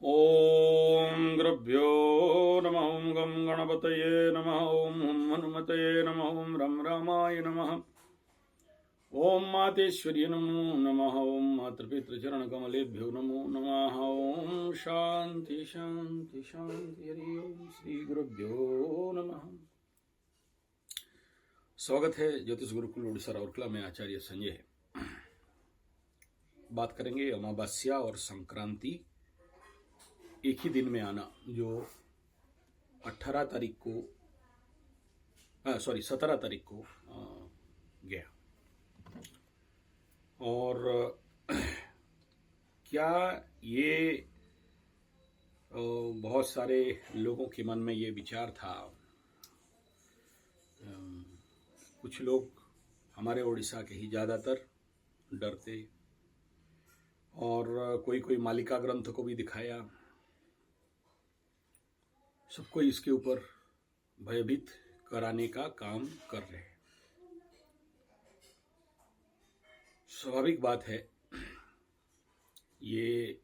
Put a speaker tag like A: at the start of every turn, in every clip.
A: ॐ गुरुभ्यो नमः। ॐ गं गणपतये नमः। ॐ हुं हनुमतये नमः। ॐ रं रामाय नमः। ॐ मातेश्वर्यै नमो नमः। ॐ मातृपितृचरणकमलेभ्यो नमो नमः। ॐ शान्ति शान्ति शान्ति। हरि ओम श्री गुरुभ्यो नमः। स्वागत है ज्योतिष गुरुकुल उड़ीसा राउरकेला में आचार्य संजय। बात करेंगे अमावस्या और संक्रांति एक ही दिन में आना, जो 17 तारीख को गया। और क्या ये बहुत सारे लोगों के मन में ये विचार था। कुछ लोग हमारे उड़ीसा के ही ज़्यादातर डरते, और कोई कोई मालिका ग्रंथ को भी दिखाया। सबको इसके ऊपर भयभीत कराने का काम कर रहे हैं। स्वाभाविक बात है, ये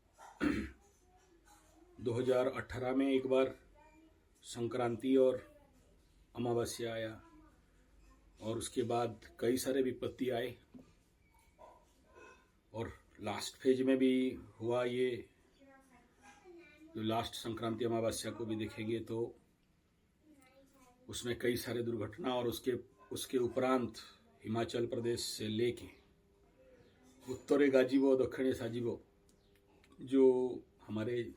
A: 2018 में एक बार संक्रांति और अमावस्या आया, और उसके बाद कई सारे विपत्ति आए, और लास्ट फेज में भी हुआ ये। जो लास्ट संक्रांति अमावस्या को भी देखेंगे तो उसमें कई सारे दुर्घटना, और उसके उपरांत हिमाचल प्रदेश से लेके उत्तरे गाजीबो दक्षिणे साजीबो, जो हमारे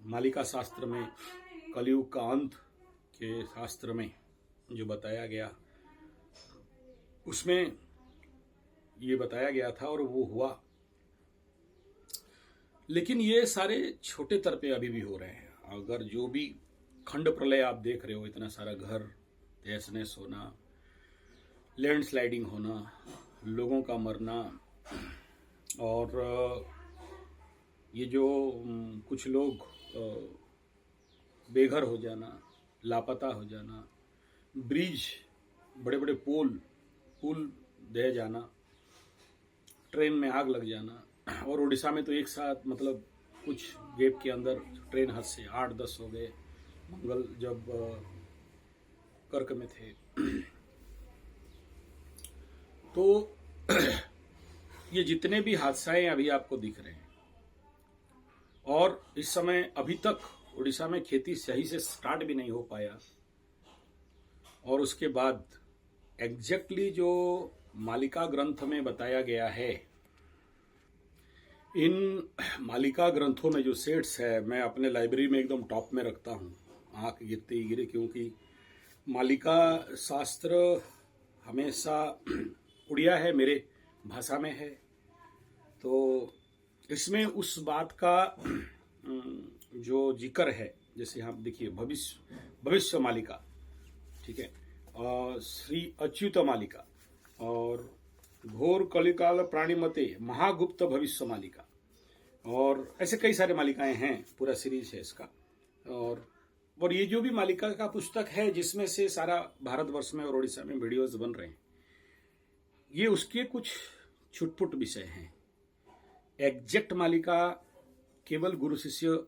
A: मालिका शास्त्र में कलयुग का अंत के शास्त्र में जो बताया गया, उसमें ये बताया गया था और वो हुआ। लेकिन ये सारे छोटे स्तर पे अभी भी हो रहे हैं। अगर जो भी खंड प्रलय आप देख रहे हो, इतना सारा घर तहस नहस होना, लैंडस्लाइडिंग होना, लोगों का मरना, और ये जो कुछ लोग बेघर हो जाना, लापता हो जाना, ब्रिज, बड़े बड़े पुल दह जाना, ट्रेन में आग लग जाना, और उड़ीसा में तो एक साथ मतलब कुछ गैप के अंदर ट्रेन हादसे 8-10 हो गए। मंगल जब कर्क में थे तो ये जितने भी हादसाएं अभी आपको दिख रहे हैं, और इस समय अभी तक उड़ीसा में खेती सही से स्टार्ट भी नहीं हो पाया। और उसके बाद एग्जैक्टली जो मालिका ग्रंथ में बताया गया है, इन मालिका ग्रंथों में जो सेट्स है, मैं अपने लाइब्रेरी में एकदम टॉप में रखता हूँ, आंख गिरते ही गिरे, क्योंकि मालिका शास्त्र हमेशा उड़िया है, मेरे भाषा में है। तो इसमें उस बात का जो जिक्र है, जैसे आप देखिए भविष्य मालिका, ठीक है, श्री अच्युत मालिका, और घोर कलिकाल प्राणिमते महागुप्त भविष्य मालिका, और ऐसे कई सारे मालिकाएं हैं, पूरा सीरीज है इसका। और ये जो भी मालिका का पुस्तक है, जिसमें से सारा भारतवर्ष में और उड़ीसा में वीडियोस बन रहे हैं, ये उसके कुछ छुटपुट विषय हैं। एग्जैक्ट मालिका केवल गुरु शिष्य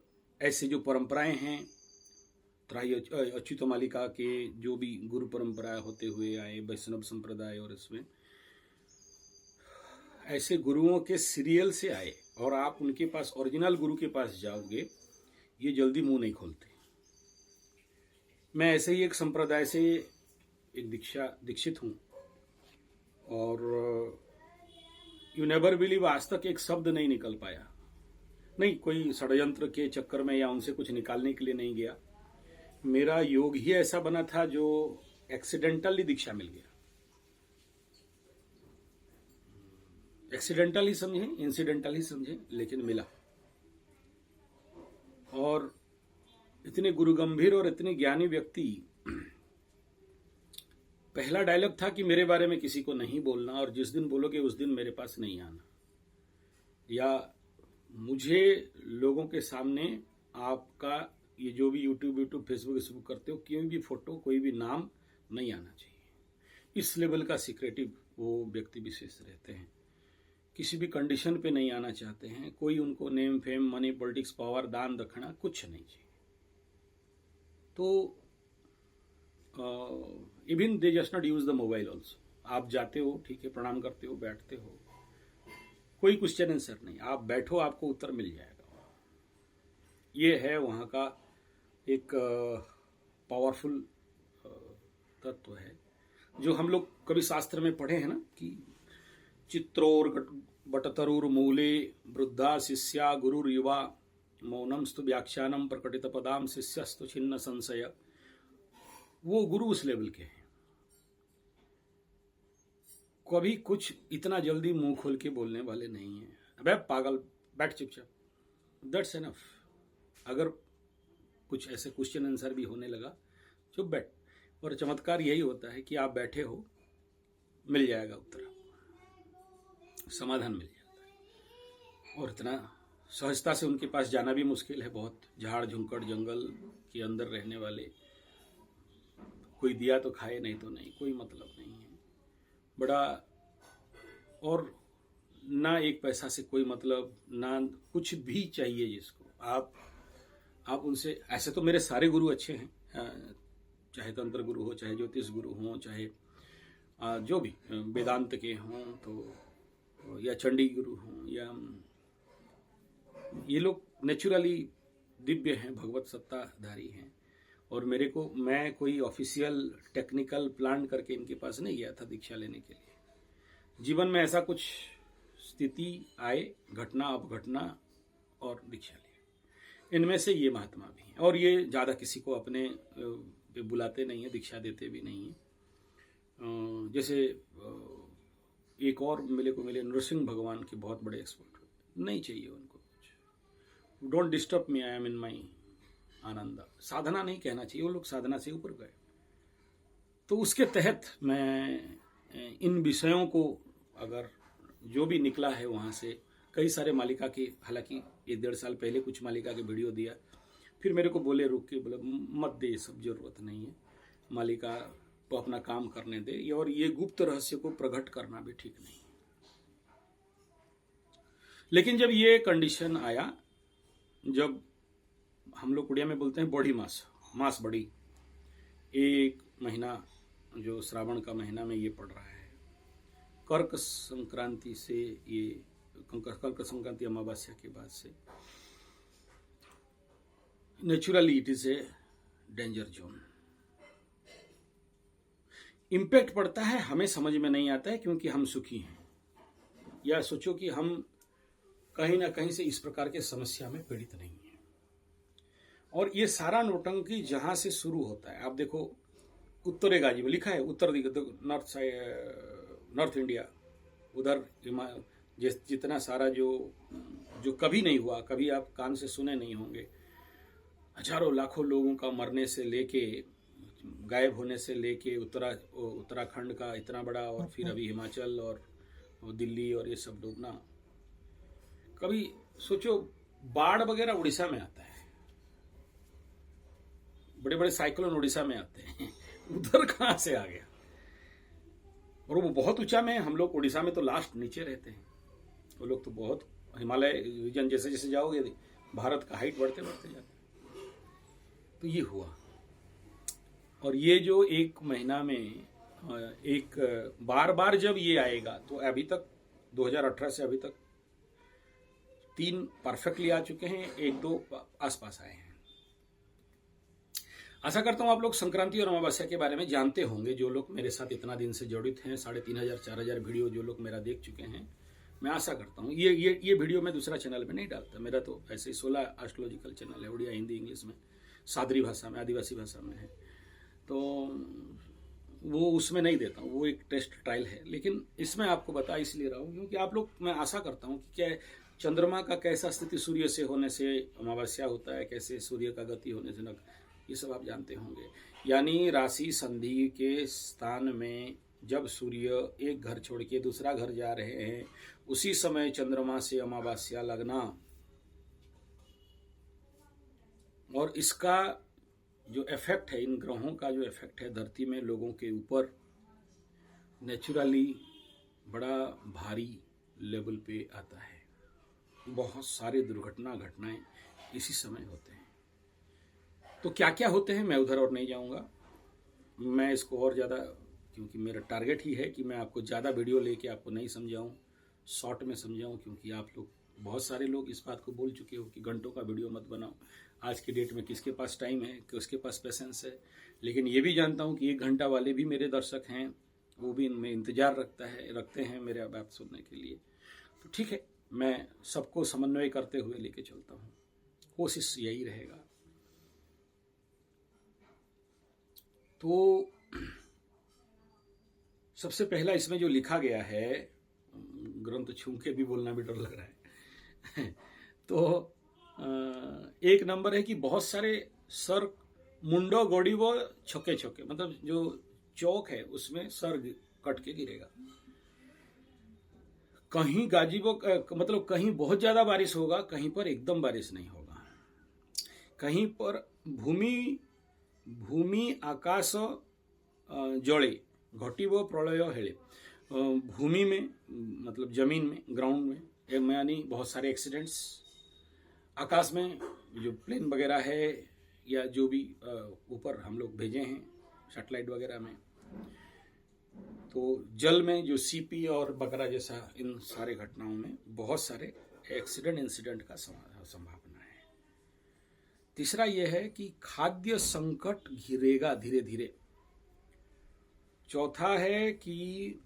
A: ऐसे जो परंपराएं हैं, त्राही अच्युत मालिका के जो भी गुरु परंपरा होते हुए आए, वैष्णव संप्रदाय, और इसमें ऐसे गुरुओं के सीरियल से आए, और आप उनके पास ओरिजिनल गुरु के पास जाओगे, ये जल्दी मुंह नहीं खोलते। मैं ऐसे ही एक संप्रदाय से एक दीक्षित हूँ, और यू नेवर बिलीव, आज तक एक शब्द नहीं निकल पाया। नहीं, कोई षड्यंत्र के चक्कर में या उनसे कुछ निकालने के लिए नहीं गया। मेरा योग ही ऐसा बना था जो एक्सीडेंटली दीक्षा मिल गया। एक्सीडेंटल ही समझे, इंसिडेंटल ही समझे, लेकिन मिला। और इतने गुरु गंभीर और इतने ज्ञानी व्यक्ति, पहला डायलॉग था कि मेरे बारे में किसी को नहीं बोलना, और जिस दिन बोलोगे उस दिन मेरे पास नहीं आना, या मुझे लोगों के सामने आपका ये जो भी यूट्यूब फेसबुक करते हो, कोई भी फोटो, कोई भी नाम नहीं आना चाहिए। इस लेवल का सीक्रेटिव वो व्यक्ति विशेष रहते हैं। किसी भी कंडीशन पे नहीं आना चाहते हैं, कोई उनको name fame money politics power दान दक्षिणा कुछ नहीं चाहिए। तो even they just not use the mobile also. आप जाते हो, ठीक है, प्रणाम करते हो, बैठते हो, कोई क्वेश्चन आंसर नहीं, आप बैठो, आपको उत्तर मिल जाएगा। ये है वहाँ का एक पावरफुल तत्व है जो हम लोग कभी शास्त्र में पढ़े हैं ना कि चित्रोर बटतरुर मूले वृद्धा शिष्या गुरुर युवा मौनमस्तु व्याख्यानम प्रकटित पदाम शिष्यस्तु छिन्न संशय। वो गुरु उस लेवल के हैं, कभी कुछ इतना जल्दी मुंह खोल के बोलने वाले नहीं है। अबे पागल, बैठ चुपचाप, दैट्स एनफ। अगर कुछ ऐसे क्वेश्चन आंसर भी होने लगा, चुप बैठ। और चमत्कार यही होता है कि आप बैठे हो, मिल जाएगा उत्तर, समाधान मिल जाता है। और इतना सहजता से उनके पास जाना भी मुश्किल है, बहुत झाड़ झुंकड़ जंगल के अंदर रहने वाले। कोई दिया तो खाए, नहीं तो नहीं, कोई मतलब नहीं है बड़ा। और ना एक पैसा से कोई मतलब, ना कुछ भी चाहिए जिसको आप उनसे। ऐसे तो मेरे सारे गुरु अच्छे हैं, चाहे तंत्र गुरु हो, चाहे ज्योतिष गुरु हो, चाहे जो भी वेदांत के हों, तो या चंडी गुरु हों, या ये लोग नेचुरली दिव्य हैं, भगवत सत्ताधारी हैं। और मैं कोई ऑफिशियल टेक्निकल प्लान करके इनके पास नहीं गया था दीक्षा लेने के लिए। जीवन में ऐसा कुछ स्थिति आए, घटना अपघटना, और दीक्षा ली। इनमें से ये महात्मा भी हैं। और ये ज़्यादा किसी को अपने पे बुलाते नहीं है, दीक्षा देते भी नहीं है। जैसे एक और मिले नृसिंह भगवान के बहुत बड़े एक्सपर्ट, नहीं चाहिए उनको कुछ। Don't disturb me, I am in my Ananda. साधना नहीं कहना चाहिए, वो लोग साधना से ऊपर गए। तो उसके तहत मैं इन विषयों को, अगर जो भी निकला है वहाँ से, कई सारे मालिका की, हालांकि 1-1.5 साल पहले कुछ मालिका के वीडियो दिया, फिर मेरे को बोले, रुक के बोले मत दे, सब जरूरत नहीं है, मालिका को अपना काम करने दे, और ये गुप्त रहस्य को प्रकट करना भी ठीक नहीं। लेकिन जब ये कंडीशन आया, जब हम लोग उड़िया में बोलते हैं बॉडी मास बड़ी, 1 महीना जो श्रावण का महीना में ये पड़ रहा है, कर्क संक्रांति से, ये कर्क संक्रांति अमावस्या के बाद से naturally it is a danger zone. Impact पड़ता है, हमें समझ में नहीं आता है क्योंकि हम सुखी हैं, या सोचो कि हम कहीं ना कहीं से इस प्रकार के समस्या में पीड़ित नहीं हैं। और ये सारा नौटंकी जहां से शुरू होता है, आप देखो उत्तरे गाजी में लिखा है, उत्तर नॉर्थ इंडिया, उधर जितना सारा जो कभी नहीं हुआ, कभी आप कान से सुने नहीं होंगे, हजारों लाखों लोगों का मरने से लेके, गायब होने से लेके, उत्तराखंड का इतना बड़ा, और फिर अभी हिमाचल और दिल्ली और ये सब डूबना। कभी सोचो बाढ़ वगैरह उड़ीसा में आता है, बड़े बड़े साइक्लोन उड़ीसा में आते हैं, उधर कहां से आ गया? और वो बहुत ऊंचा में, हम लोग उड़ीसा में तो लास्ट नीचे रहते हैं, वो लोग तो बहुत हिमालय रीजन, जैसे जैसे जाओगे भारत का हाइट बढ़ते बढ़ते जाते। तो ये हुआ। और ये जो 1 महीना में एक बार जब ये आएगा, तो अभी तक 2018 से अभी तक 3 परफेक्टली आ चुके हैं, 1-2 आसपास आए हैं। आशा करता हूं आप लोग संक्रांति और अमावस्या के बारे में जानते होंगे, जो लोग मेरे साथ इतना दिन से जड़ित हैं। 3500-4000 वीडियो जो लोग मेरा देख चुके हैं, मैं आशा करता हूं। ये वीडियो मैं दूसरा चैनल में नहीं डालता, मेरा तो ऐसे ही 16 एस्ट्रोलॉजिकल चैनल है, उड़िया, हिंदी, इंग्लिश में, सादरी भाषा में, आदिवासी भाषा में है, तो वो उसमें नहीं देता हूँ, वो एक टेस्ट ट्रायल है। लेकिन इसमें आपको बता इसलिए रहा हूँ क्योंकि आप लोग, मैं आशा करता हूँ कि क्या चंद्रमा का कैसा स्थिति सूर्य से होने से अमावस्या होता है, कैसे सूर्य का गति होने से ये सब आप जानते होंगे। यानी राशि संधि के स्थान में जब सूर्य एक घर छोड़ के दूसरा घर जा रहे हैं, उसी समय चंद्रमा से अमावस्या लगना, और इसका जो इफेक्ट है, इन ग्रहों का जो इफेक्ट है धरती में लोगों के ऊपर, नेचुरली बड़ा भारी लेवल पे आता है। बहुत सारे घटनाएं इसी समय होते हैं। तो क्या क्या होते हैं मैं उधर और नहीं जाऊंगा। मैं इसको और ज़्यादा, क्योंकि मेरा टारगेट ही है कि मैं आपको ज़्यादा वीडियो लेके आपको नहीं समझाऊं, शॉर्ट में समझाऊं, क्योंकि आप लोग बहुत सारे लोग इस बात को बोल चुके हो कि घंटों का वीडियो मत बनाओ। आज की डेट में किसके पास टाइम है, किसके पास पेशेंस है। लेकिन ये भी जानता हूँ कि 1 घंटा वाले भी मेरे दर्शक हैं, वो भी इनमें इंतजार रखते हैं मेरे बात सुनने के लिए। तो ठीक है, मैं सबको समन्वय करते हुए लेके चलता हूँ, कोशिश यही रहेगा। तो सबसे पहला इसमें जो लिखा गया है, ग्रंथ छू के भी बोलना भी डर लग रहा है तो 1 नंबर है कि बहुत सारे सर मुंडो गोड़ी वो छोके छोके, मतलब जो चौक है उसमें सर कट के गिरेगा। कहीं मतलब कहीं बहुत ज्यादा बारिश होगा, कहीं पर एकदम बारिश नहीं होगा। कहीं पर भूमि आकाश जले घटिब प्रलय हेले। भूमि में मतलब जमीन में, ग्राउंड में, यानी बहुत सारे एक्सीडेंट्स। आकाश में जो प्लेन वगैरह है या जो भी ऊपर हम लोग भेजे हैं सैटेलाइट वगैरह में, तो जल में जो सीपी और वगैरह जैसा, इन सारे घटनाओं में बहुत सारे इंसिडेंट का संभावना है। तीसरा यह है कि खाद्य संकट घिरेगा धीरे धीरे। चौथा है कि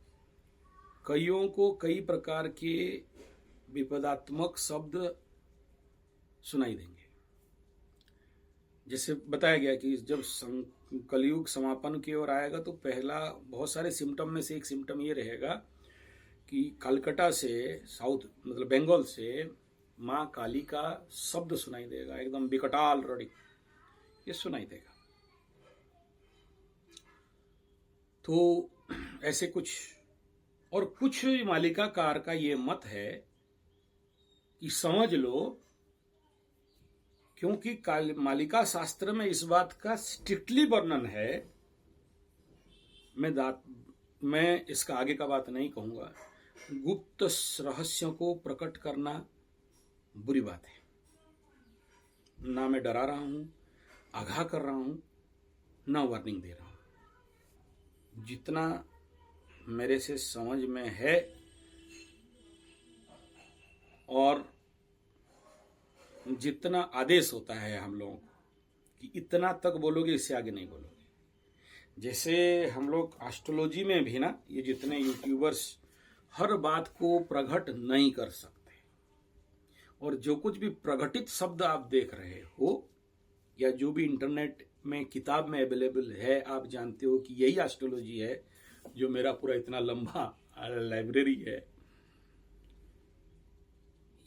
A: कईयों को कई प्रकार के विपदात्मक शब्द सुनाई देंगे। जैसे बताया गया कि जब कलयुग समापन की ओर आएगा तो पहला बहुत सारे सिम्टम में से एक सिम्टम ये रहेगा कि कलकत्ता से, साउथ मतलब बंगाल से माँ काली का शब्द सुनाई देगा, एकदम विकटाल रड़ी, ये सुनाई देगा। तो ऐसे कुछ मालिकाकार का ये मत है कि समझ लो, क्योंकि मालिका शास्त्र में इस बात का स्ट्रिक्टली वर्णन है। मैं इसका आगे का बात नहीं कहूंगा। गुप्त रहस्यों को प्रकट करना बुरी बात है। ना मैं डरा रहा हूं, आगाह कर रहा हूं, ना वार्निंग दे रहा हूं। जितना मेरे से समझ में है और जितना आदेश होता है हम लोगों को कि इतना तक बोलोगे, इससे आगे नहीं बोलोगे। जैसे हम लोग एस्ट्रोलॉजी में भी ना, ये जितने यूट्यूबर्स हर बात को प्रकट नहीं कर सकते, और जो कुछ भी प्रकटित शब्द आप देख रहे हो या जो भी इंटरनेट में किताब में अवेलेबल है, आप जानते हो कि यही एस्ट्रोलॉजी है। जो मेरा पूरा इतना लंबा लाइब्रेरी है,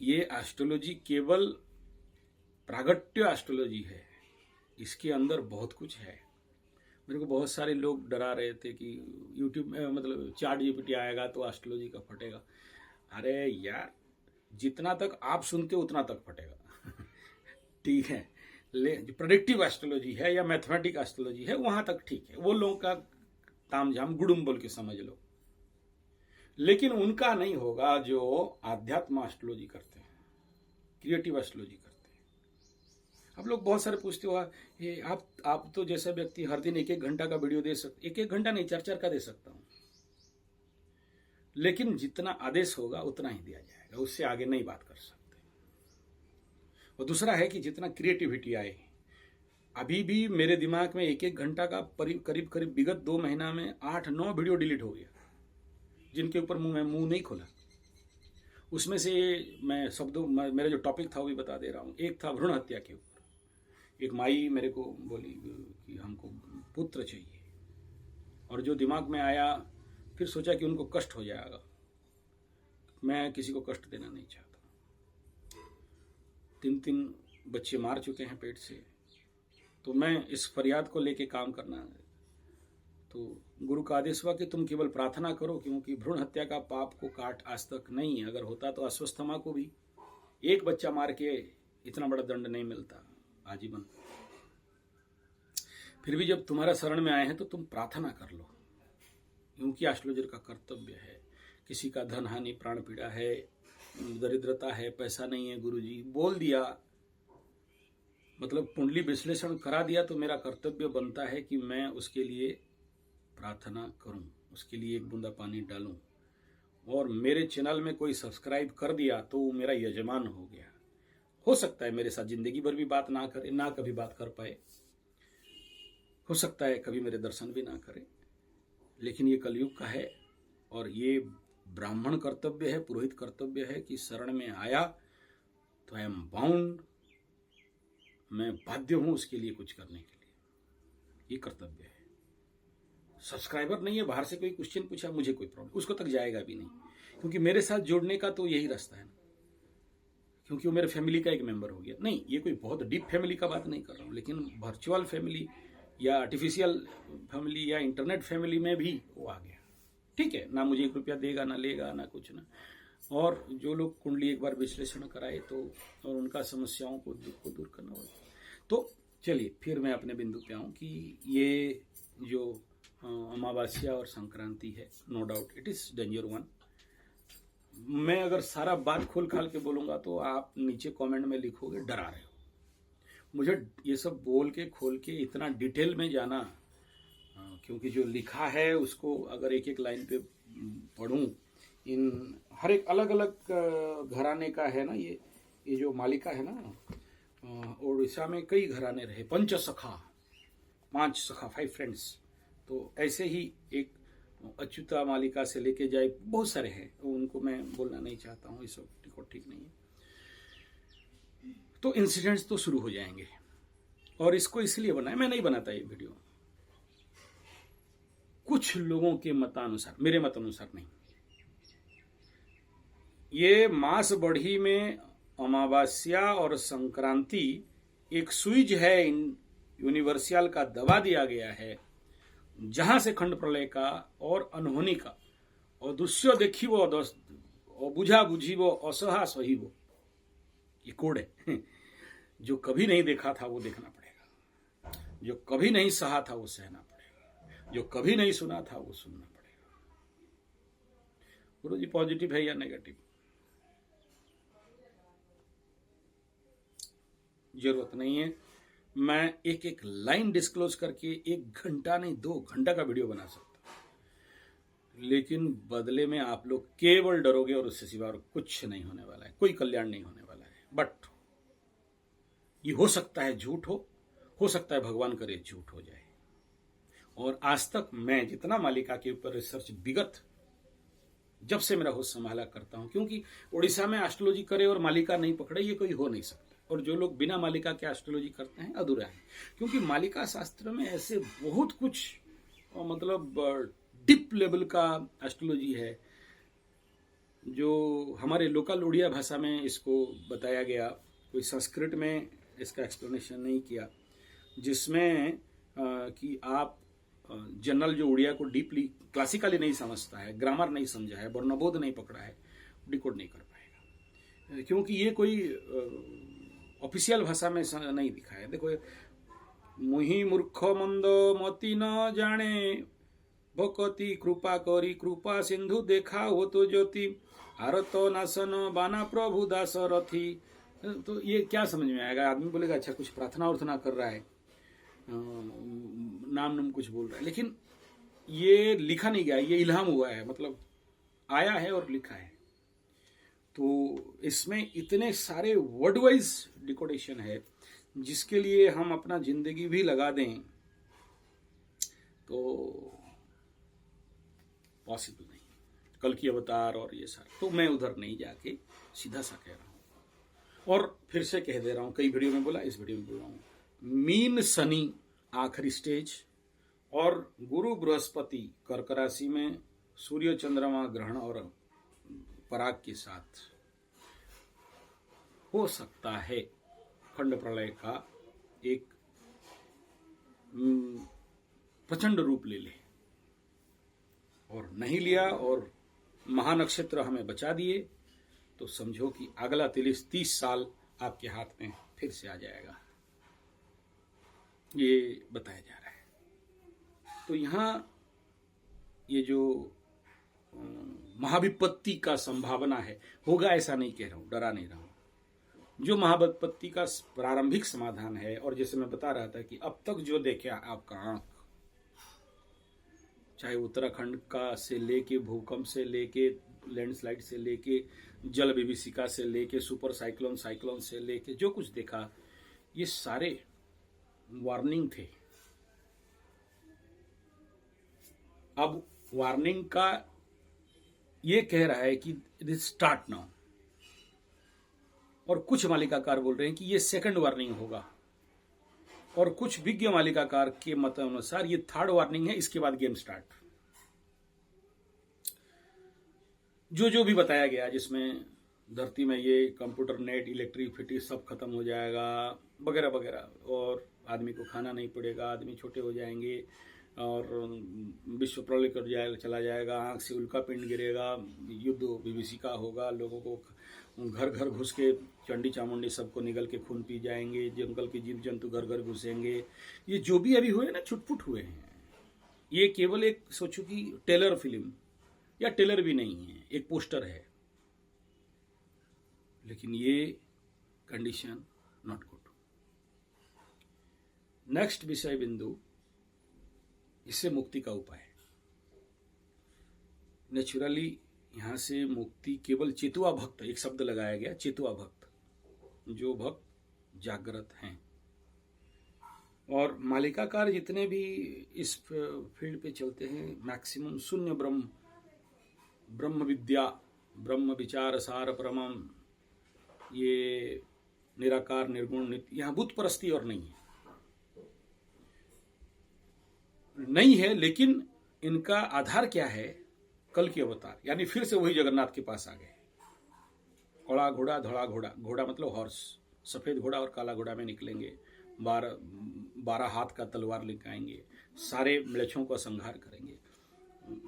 A: ये एस्ट्रोलॉजी केवल प्रागट्य एस्ट्रोलॉजी है। इसके अंदर बहुत कुछ है। मेरे को बहुत सारे लोग डरा रहे थे कि यूट्यूब में मतलब चैट जीपीटी आएगा तो एस्ट्रोलॉजी का फटेगा। अरे यार, जितना तक आप सुनते हो उतना तक फटेगा ठीक है। जो प्रेडिक्टिव एस्ट्रोलॉजी है या मैथमेटिक एस्ट्रोलॉजी है, वहां तक ठीक है, वो लोगों का तामझाम गुड़ुम बोल के समझ लो। लेकिन उनका नहीं होगा जो आध्यात्म एस्ट्रोलॉजी करते हैं, क्रिएटिव एस्ट्रोलॉजी करते हैं। आप लोग बहुत सारे पूछते हो, ये आप तो जैसा व्यक्ति हर दिन 1-1 घंटा का वीडियो दे सकते, 1-1 घंटा नहीं 4-4 का दे सकता हूं। लेकिन जितना आदेश होगा उतना ही दिया जाएगा, उससे आगे नहीं बात कर सकते। और दूसरा है कि जितना क्रिएटिविटी आए, अभी भी मेरे दिमाग में 1-1 घंटा का करीब विगत 2 महीना में 8-9 वीडियो डिलीट हो गया, जिनके ऊपर मैं मुंह नहीं खोला। उसमें से मैं शब्दों, मेरा जो टॉपिक था वो भी बता दे रहा हूँ। एक था भ्रूण हत्या के ऊपर। एक माई मेरे को बोली कि हमको पुत्र चाहिए, और जो दिमाग में आया, फिर सोचा कि उनको कष्ट हो जाएगा। मैं किसी को कष्ट देना नहीं चाहता। 3 बच्चे मार चुके हैं पेट से, तो मैं इस फरियाद को लेके काम करना है। तो गुरु का आदेश हुआ कि तुम केवल प्रार्थना करो, क्योंकि भ्रूण हत्या का पाप को काट आज तक नहीं, अगर होता तो अश्वत्थामा को भी एक बच्चा मार के इतना बड़ा दंड नहीं मिलता आजीवन। फिर भी जब तुम्हारा शरण में आए हैं तो तुम प्रार्थना कर लो, क्योंकि एस्ट्रोलॉजर का कर्तव्य है किसी का धन हानि, प्राण पीड़ा है, दरिद्रता है, पैसा नहीं है, गुरुजी बोल दिया, मतलब कुंडली विश्लेषण करा दिया, तो मेरा कर्तव्य बनता है कि मैं उसके लिए प्रार्थना करूं, उसके लिए एक बूंदा पानी डालूं। और मेरे चैनल में कोई सब्सक्राइब कर दिया तो वो मेरा यजमान हो गया। हो सकता है मेरे साथ जिंदगी भर भी बात ना करे, ना कभी बात कर पाए, हो सकता है कभी मेरे दर्शन भी ना करे, लेकिन ये कलयुग का है और ये ब्राह्मण कर्तव्य है, पुरोहित कर्तव्य है कि शरण में आया तो आई एम बाउंड, मैं बाध्य हूं उसके लिए कुछ करने के लिए, ये कर्तव्य है। सब्सक्राइबर नहीं है, बाहर से कोई क्वेश्चन पूछा, मुझे कोई प्रॉब्लम, उसको तक जाएगा भी नहीं, क्योंकि मेरे साथ जुड़ने का तो यही रास्ता है ना, क्योंकि वो मेरे फैमिली का एक मेंबर हो गया। नहीं, ये कोई बहुत डीप फैमिली का बात नहीं कर रहा हूँ, लेकिन वर्चुअल फैमिली या आर्टिफिशियल फैमिली या इंटरनेट फैमिली में भी वो आ गया। ठीक है ना, मुझे 1 रुपया देगा ना लेगा ना कुछ ना। और जो लोग कुंडली एक बार विश्लेषण कराए तो और उनका समस्याओं को दूर करना होगा। तो चलिए फिर मैं अपने बिंदु पे आऊँ कि ये जो अमावस्या और संक्रांति है, no doubt it is danger one. मैं अगर सारा बात खोल खाल के बोलूंगा तो आप नीचे कमेंट में लिखोगे डरा रहे हो। मुझे ये सब बोल के खोल के इतना डिटेल में जाना, क्योंकि जो लिखा है उसको अगर एक एक लाइन पे पढ़ूं, इन हर एक अलग अलग घराने का है ना, ये जो मालिका है ना, उड़ीसा में कई घराने रहे, 5 सखा, 5 फ्रेंड्स। तो ऐसे ही एक अच्युता मालिका से लेके जाए बहुत सारे हैं, उनको मैं बोलना नहीं चाहता हूँ, ये सब ठीक नहीं है। तो इंसिडेंट्स तो शुरू हो जाएंगे, और इसको इसलिए बनाया, मैं नहीं बनाता ये वीडियो, कुछ लोगों के मतानुसार, मेरे मत अनुसार नहीं। ये मास बढ़ी में अमावस्या और संक्रांति एक स्विच है, यूनिवर्सल का दबा दिया गया है, जहां से खंड प्रलय का और अनहोनी का और दुष्य देखी वो और बुझा बुझी वो असहा सही वो, ये कोड है। जो कभी नहीं देखा था वो देखना पड़ेगा, जो कभी नहीं सहा था वो सहना पड़ेगा, जो कभी नहीं सुना था वो सुनना पड़ेगा। गुरु जी पॉजिटिव है या नेगेटिव? जरूरत नहीं है मैं एक एक लाइन डिस्क्लोज करके 1 घंटा नहीं 2 घंटा का वीडियो बना सकता, लेकिन बदले में आप लोग केवल डरोगे और उससे सिवा कुछ नहीं होने वाला है, कोई कल्याण नहीं होने वाला है। बट ये हो सकता है झूठ हो सकता है भगवान करे झूठ हो जाए। और आज तक मैं जितना मालिका के ऊपर रिसर्च विगत जब से मेरा होश संभाला करता हूं, क्योंकि उड़ीसा में एस्ट्रोलॉजी करे और मालिका नहीं पकड़े ये कोई हो नहीं सकता, और जो लोग बिना मालिका के एस्ट्रोलॉजी करते हैं अधूरा है, क्योंकि मालिका शास्त्र में ऐसे बहुत कुछ मतलब डीप लेवल का एस्ट्रोलॉजी है जो हमारे लोकल उड़िया भाषा में इसको बताया गया, कोई संस्कृत में इसका एक्सप्लेनेशन नहीं किया, जिसमें कि आप जनरल जो उड़िया को डीपली क्लासिकली नहीं समझता है, ग्रामर नहीं समझा है, वर्णबोध नहीं पकड़ा है, डिकोड नहीं कर पाएगा, क्योंकि ये कोई ऑफिशियल भाषा में नहीं दिखा है। देखो, मुहि मूर्ख मंद मति न जाने भकति कृपा करी कृपा सिंधु देखा हो तो ज्योति आरत नासन बाना प्रभु दास रथी। तो ये क्या समझ में आएगा? आदमी बोलेगा अच्छा कुछ प्रार्थना उर्थना कर रहा है, नाम कुछ बोल रहा है, लेकिन ये लिखा नहीं गया, ये इल्हाम हुआ है, मतलब आया है और लिखा है। तो इसमें इतने सारे वर्ड वाइज डिकोडेशन है जिसके लिए हम अपना जिंदगी भी लगा दें तो पॉसिबल नहीं। कल की अवतार और ये सारा, तो मैं उधर नहीं जाके सीधा सा कह रहा हूं, और फिर से कह दे रहा हूं, कई वीडियो में बोला, इस वीडियो में बोल रहा हूं, मीन शनि आखिरी स्टेज और गुरु बृहस्पति कर्क राशि में सूर्य चंद्रमा ग्रहण और पराग के साथ हो सकता है खंड प्रलय का एक प्रचंड रूप ले ले, और नहीं लिया और महानक्षत्र हमें बचा दिए तो समझो कि अगला 30 साल आपके हाथ में फिर से आ जाएगा, ये बताया जा रहा है। तो यहाँ ये जो महाविपत्ति का संभावना है। होगा ऐसा नहीं कह रहा हूं, डरा नहीं रहा हूं। जो महाविपत्ति का प्रारंभिक समाधान है, और जैसे मैं बता रहा था कि अब तक जो देखा आपका आंख, चाहे उत्तराखंड का से लेके, भूकंप से लेके, लैंडस्लाइड से लेके, जल विभीषिका से लेके, सुपर साइक्लोन से लेके, जो कुछ देखा ये सारे वार्निंग थे। अब वार्निंग का ये कह रहा है कि इट इज स्टार्ट नाउ, और कुछ मालिकाकार बोल रहे हैं कि ये सेकंड वार्निंग होगा, और कुछ विज्ञ मालिकाकार के मत अनुसार ये थर्ड वार्निंग है, इसके बाद गेम स्टार्ट। जो जो भी बताया गया, जिसमें धरती में ये कंप्यूटर, नेट, इलेक्ट्रिसिटी सब खत्म हो जाएगा वगैरह वगैरह, और आदमी को खाना नहीं पड़ेगा, आदमी छोटे हो जाएंगे, और विश्व प्रलय कर चला जाएगा, आंख से उल्का पिंड गिरेगा, युद्ध विभीषिका होगा, लोगों को घर घर घुस के चंडी चामुंडी सबको निगल के खून पी जाएंगे, जंगल के जीव जंतु घर घर घुसेंगे। ये जो भी अभी हुए ना, छुटपुट हुए हैं। ये केवल एक सोचो कि टेलर फिल्म, या टेलर भी नहीं है, एक पोस्टर है, लेकिन ये कंडीशन नॉट गुड। नेक्स्ट विषय बिंदु, इससे मुक्ति का उपाय। नेचुरली यहां से मुक्ति केवल चेतुआ भक्त, एक शब्द लगाया गया, चेतुआ भक्त, जो भक्त जागृत हैं। और मालिकाकार जितने भी इस फील्ड पे चलते हैं, मैक्सिमम शून्य ब्रह्म विद्या, ब्रह्म विचार सार परमम, ये निराकार निर्गुण नित्य, यहां बुत परस्ती और नहीं है, लेकिन इनका आधार क्या है? कल के अवतार, यानी फिर से वही जगन्नाथ के पास आ गए। कड़ा घोड़ा, धड़ा घोड़ा, घोड़ा मतलब हॉर्स, सफेद घोड़ा और काला घोड़ा में निकलेंगे, 12 हाथ का तलवार लेकर आएंगे, सारे म्लेच्छों का संहार करेंगे।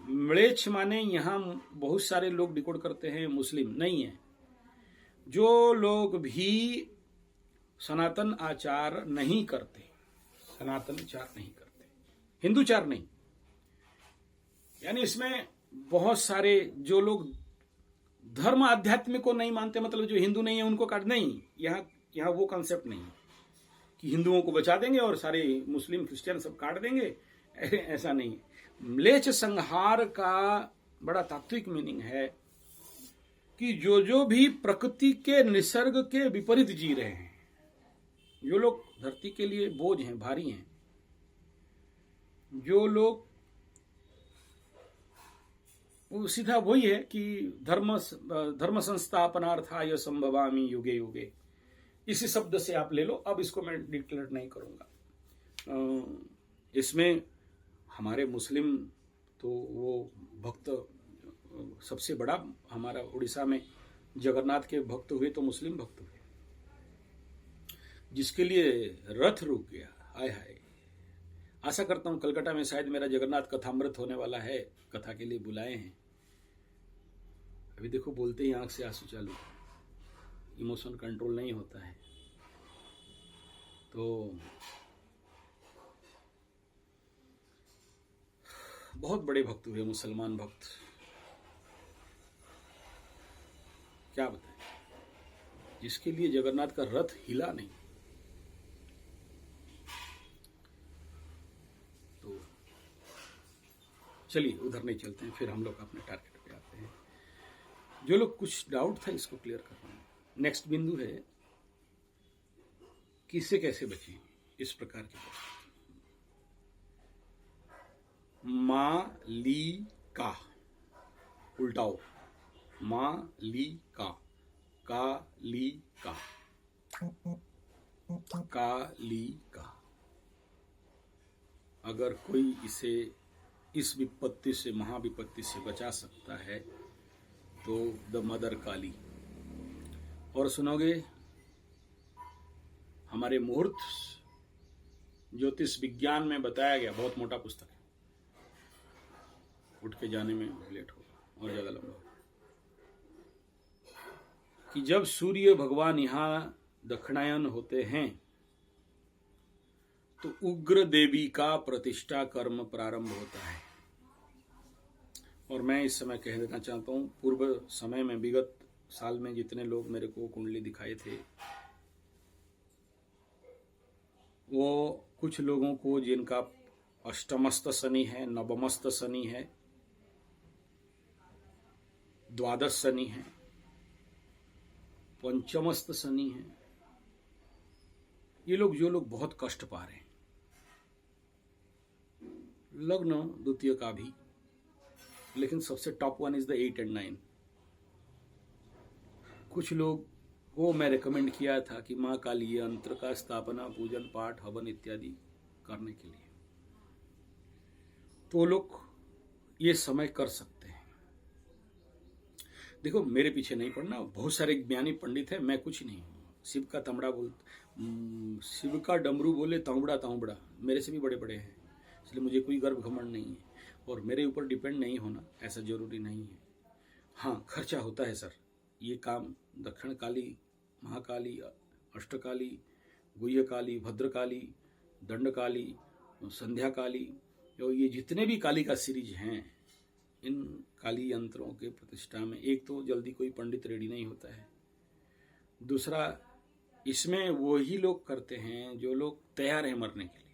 A: म्लेच्छ माने यहां बहुत सारे लोग डिकोड करते हैं मुस्लिम, नहीं है। जो लोग भी सनातन आचार नहीं करते, हिंदूचार नहीं, यानी इसमें बहुत सारे जो लोग धर्म आध्यात्म को नहीं मानते, मतलब जो हिंदू नहीं है उनको काट नहीं, यहाँ वो कॉन्सेप्ट नहीं कि हिंदुओं को बचा देंगे और सारे मुस्लिम क्रिश्चियन सब काट देंगे, ऐसा नहीं है। म्लेच्छ संहार का बड़ा तात्विक मीनिंग है कि जो भी प्रकृति के निसर्ग के विपरीत जी रहे हैं, जो लोग धरती के लिए बोझ हैं, भारी हैं, जो लोग, वो सीधा वही है कि धर्म संस्थापनार्थाय संभवामि युगे युगे, इसी शब्द से आप ले लो। अब इसको मैं डिक्लेयर नहीं करूंगा। इसमें हमारे मुस्लिम तो वो भक्त सबसे बड़ा, हमारा उड़ीसा में जगन्नाथ के भक्त हुए तो मुस्लिम भक्त हुए, जिसके लिए रथ रुक गया। हाय हाय, आशा करता हूं कलकत्ता में शायद मेरा जगन्नाथ कथामृत होने वाला है, कथा के लिए बुलाए हैं। अभी देखो बोलते ही आंख से आंसू चालू, इमोशन कंट्रोल नहीं होता है। तो बहुत बड़े भक्त हुए, मुसलमान भक्त, क्या बताएं, जिसके लिए जगन्नाथ का रथ हिला नहीं। तो चलिए उधर नहीं चलते हैं, फिर हम लोग अपने टारगेट पे आते हैं। जो लोग कुछ डाउट था इसको क्लियर कर रहा हूं। नेक्स्ट बिंदु है कि इससे कैसे बचें, इस प्रकार की मालिका, उल्टाओ, मालिका, कालिका, कालिका। अगर कोई इसे, इस विपत्ति से, महाविपत्ति से बचा सकता है तो द मदर काली। और सुनोगे, हमारे मुहूर्त ज्योतिष विज्ञान में बताया गया, बहुत मोटा पुस्तक है, उठ के जाने में लेट होगा और ज्यादा लंबा होगा, कि जब सूर्य भगवान यहां दक्षिणायन होते हैं तो उग्र देवी का प्रतिष्ठा कर्म प्रारंभ होता है। और मैं इस समय कह देना चाहता हूँ, पूर्व समय में विगत साल में जितने लोग मेरे को कुंडली दिखाए थे, वो कुछ लोगों को जिनका अष्टमस्त शनि है, नवमस्त शनि है, द्वादश शनि है, पंचमस्त शनि है, ये लोग जो लोग बहुत कष्ट पा रहे हैं, लग्न द्वितीय का भी, लेकिन सबसे top one is the 8 and 9। कुछ लोग वो मैं रेकमेंड किया था कि माँ काली यंत्र का स्थापना, पूजन, पाठ, हवन इत्यादि करने के लिए, तो लोग ये समय कर सकते हैं। देखो, मेरे पीछे नहीं पड़ना, बहुत सारे ज्ञानी पंडित हैं, मैं कुछ नहीं हूँ। शिव का तमड़ा शिव का डमरू बोले तांबड़ा तांबड़ा, मेरे से भी बड़े बड़े हैं, इसलिए मुझे कोई गर्व घमंड नहीं है, और मेरे ऊपर डिपेंड नहीं होना ऐसा जरूरी नहीं है। हाँ, खर्चा होता है सर, ये काम दक्षिण काली, महाकाली, अष्टकाली, गुह्य काली, भद्रकाली, दंडकाली, संध्या काली, और ये जितने भी काली का सीरीज हैं, इन काली यंत्रों के प्रतिष्ठा में एक तो जल्दी कोई पंडित रेडी नहीं होता है, दूसरा इसमें वही लोग करते हैं जो लोग तैयार हैं मरने के लिए।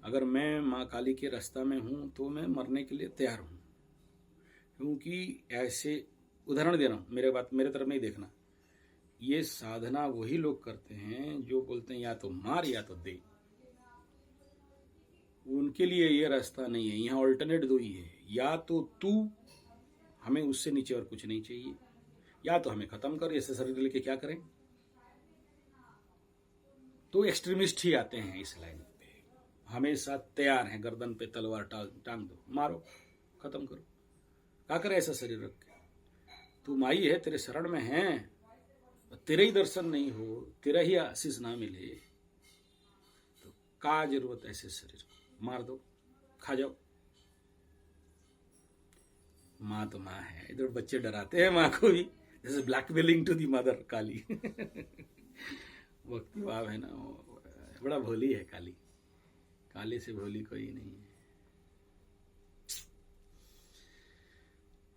A: अगर मैं माँ काली के रास्ता में हूँ तो मैं मरने के लिए तैयार हूँ, क्योंकि ऐसे उदाहरण दे रहा हूँ, मेरे तरफ नहीं देखना, ये साधना वही लोग करते हैं जो बोलते हैं या तो मार या तो दे। उनके लिए ये रास्ता नहीं है, यहाँ ऑल्टरनेट दो ही है, या तो तू, हमें उससे नीचे और कुछ नहीं चाहिए, या तो हमें खत्म कर, ऐसे शरीर लेके क्या करें। तो एक्सट्रीमिस्ट ही आते हैं इस लाइन पे, हमेशा तैयार हैं, गर्दन पे तलवार टांग दो, मारो, खत्म करो, क्या करे ऐसा शरीर रख के। तू माई है, तेरे शरण में है, तेरे ही दर्शन नहीं हो, तेरा ही आशीष ना मिले, तो क्या जरूरत ऐसे शरीर, मार दो, खा जाओ। माँ तो माँ है, इधर बच्चे डराते हैं माँ को भी, जैसे ब्लैकमेलिंग टू दी मदर काली। भक्ति भाव है ना, बड़ा भोली है काली, काली से भोली कोई नहीं है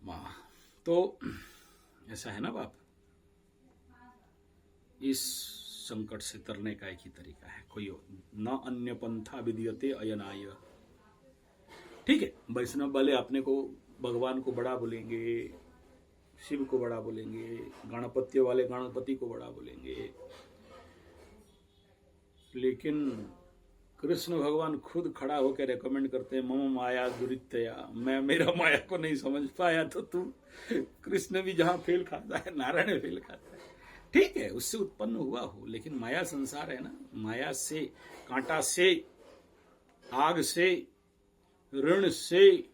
A: माँ। तो ऐसा है ना बाप, इस संकट से तरने का एक ही तरीका है, कोई न अन्य पंथा विद्यते अयनाय। ठीक है, वैष्णव वाले अपने को भगवान को बड़ा बोलेंगे, शिव को बड़ा बोलेंगे, गणपति वाले गणपति को बड़ा बोलेंगे, लेकिन कृष्ण भगवान खुद खड़ा होकर रेकमेंड करते हैं, मम माया दुरितया, मैं मेरा माया को नहीं समझ पाया तो तू। कृष्ण भी जहां फेल खाता है, नारायण फेल खाता है, ठीक है, उससे उत्पन्न हुआ हो, लेकिन माया संसार है ना, माया से, कांटा से, आग से, ऋण से,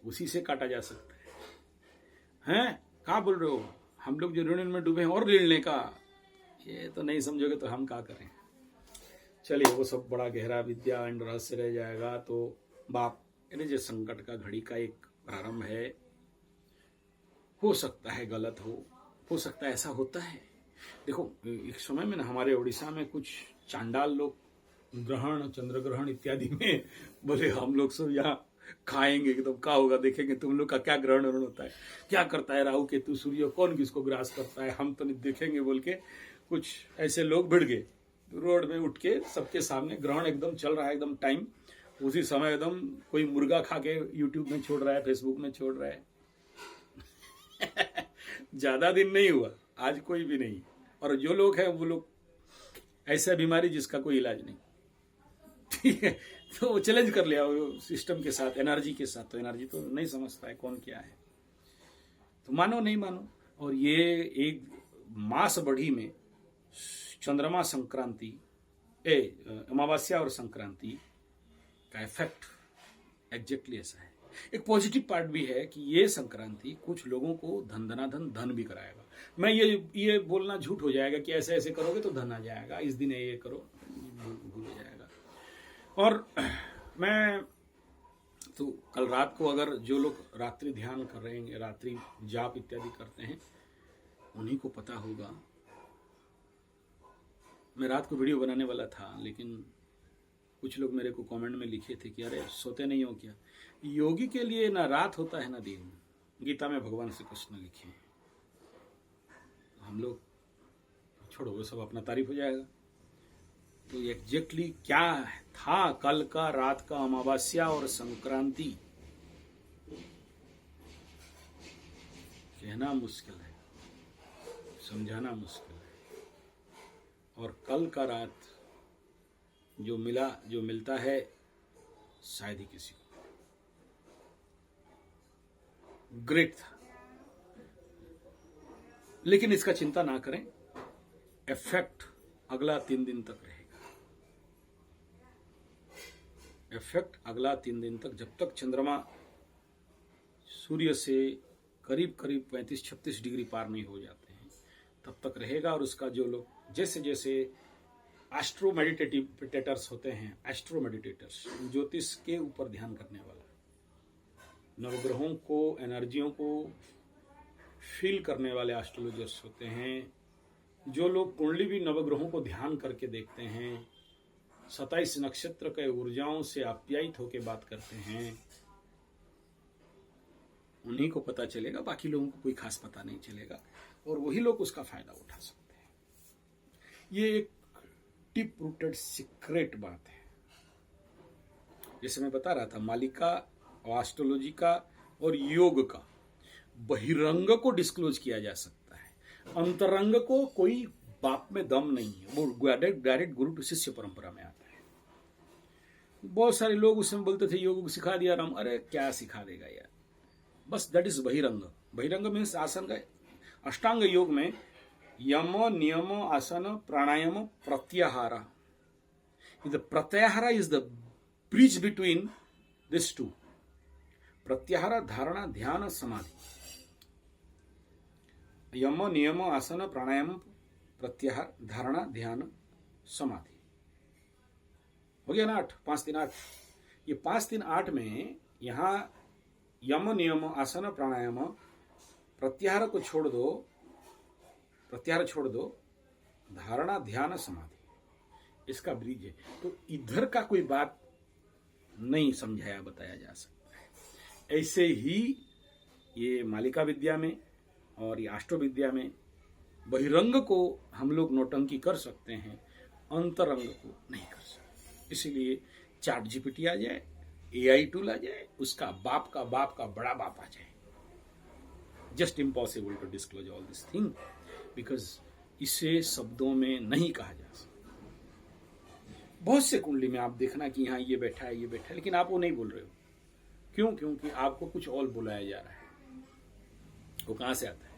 A: उसी से काटा जा सकता है। क्या बोल रहे हो, हम लोग जो ऋण में डूबे हैं और ऋण लेने का, ये तो नहीं समझोगे तो हम क्या करें। चलिए, वो सब बड़ा गहरा विद्या एंड रहस्य रह जाएगा। तो बाप, यानी जो संकट का घड़ी का एक प्रारंभ है, हो सकता है गलत हो सकता है ऐसा होता है। देखो, एक समय में ना हमारे उड़ीसा में कुछ चांडाल लोग ग्रहण, चंद्र ग्रहण इत्यादि में बोले हम लोग सब यहाँ खाएंगे, एकदम क्या होगा देखेंगे, तुम लोग का क्या ग्रहण वरण होता है, क्या करता है राहु केतु सूर्य, कौन किसको ग्रास करता है, हम तो नहीं देखेंगे बोल के कुछ ऐसे लोग भिड़ गए रोड में उठ के, सबके सामने ग्रहण एकदम चल रहा है, एकदम टाइम, उसी समय एकदम कोई मुर्गा खा के यूट्यूब में छोड़ रहा है, फेसबुक में छोड़ रहा है। ज्यादा दिन नहीं हुआ, आज कोई भी नहीं, और जो लोग हैं वो लोग ऐसा बीमारी जिसका कोई इलाज नहीं, ठीक है, तो वो चैलेंज कर लिया वो सिस्टम के साथ, एनर्जी के साथ। तो एनर्जी तो नहीं समझता है कौन क्या है, तो मानो नहीं मानो। और ये एक मास बढ़ी में चंद्रमा संक्रांति, अमावस्या और संक्रांति का इफेक्ट एग्जैक्टली ऐसा है। एक पॉजिटिव पार्ट भी है कि ये संक्रांति कुछ लोगों को धन भी कराएगा। मैं ये बोलना झूठ हो जाएगा कि ऐसे ऐसे करोगे तो धन आ जाएगा, इस दिन ये करो, भूल हो जाएगा। और मैं तो कल रात को, अगर जो लोग रात्रि ध्यान कर रहे हैं, रात्रि जाप इत्यादि करते हैं, उन्हीं को पता होगा। मैं रात को वीडियो बनाने वाला था, लेकिन कुछ लोग मेरे को कमेंट में लिखे थे कि अरे सोते नहीं हो क्या। योगी के लिए ना रात होता है ना दिन, गीता में भगवान श्री कृष्ण लिखे हैं। हम लोग छोड़ो, वो सब अपना तारीफ हो जाएगा। तो एग्जैक्टली क्या था कल का रात का अमावस्या और संक्रांति, कहना मुश्किल है, समझाना मुश्किल है। और कल का रात जो मिलता है शायद ही किसी को ग्रेट था। लेकिन इसका चिंता ना करें, इफेक्ट अगला 3 दिन तक रहेगा। इफेक्ट अगला 3 दिन तक, जब तक चंद्रमा सूर्य से करीब 35-36 डिग्री पार नहीं हो जाते हैं तब तक रहेगा। और उसका जो लोग जैसे जैसे एस्ट्रो मेडिटेटर्स होते हैं, एस्ट्रो मेडिटेटर्स ज्योतिष के ऊपर ध्यान करने वाला, नवग्रहों को एनर्जियों को फील करने वाले एस्ट्रोलॉजर्स होते हैं, जो लोग कुंडली भी नवग्रहों को ध्यान करके देखते हैं, 27 नक्षत्र के ऊर्जाओं से आप्यायित होकर बात करते हैं, उन्हीं को पता चलेगा। बाकी लोगों को कोई खास पता नहीं चलेगा और वही लोग उसका फायदा उठा सकते हैं। ये एक डीप रूटेड सीक्रेट बात है। जैसे मैं बता रहा था, मालिका और एस्ट्रोलॉजी का और योग का बहिरंग को डिस्क्लोज किया जा सकता है, अंतरंग को कोई बाप में दम नहीं है। वो डायरेक्ट गुरु टू शिष्य परंपरा में आता है। बहुत सारे लोग उसमें बोलते थे योग सिखा दिया राम। अरे क्या सिखा देगा यार, बस दैट इज बहिरंग। बहिरंग मीन्स आसन का। अष्टांग योग में यम नियम आसन प्राणायाम pratyahara, the pratyahara is the bridge between this two. Pratyahara dharana ध्यान समाधि, यम नियम आसन प्राणायाम प्रत्याहार धारणा ध्यान समाधि, हो गया ना 8, 5 3 8। ये 5 3 8 में यहां यम नियम आसन प्राणायाम प्रत्याहार को छोड़ दो, प्रत्याहार छोड़ दो, धारणा ध्यान समाधि, इसका ब्रिज है। तो इधर का कोई बात नहीं समझाया बताया जा सकता है। ऐसे ही ये मालिका विद्या में और ये अष्टो विद्या में बहिरंग को हम लोग नौटंकी कर सकते हैं, अंतरंग को नहीं कर सकते। इसीलिए चैट जीपीटी आ जाए, AI टूल आ जाए, उसका बाप का बड़ा बाप आ जाए, just impossible to disclose all this thing, because इसे शब्दों में नहीं कहा जा सकता। बहुत से कुंडली में आप देखना कि यहाँ ये बैठा है, ये बैठा है, लेकिन आप वो नहीं बोल रहे हो। क्यों? क्योंकि आपको कुछ और बुलाया जा रहा है। वो कहां से आता है?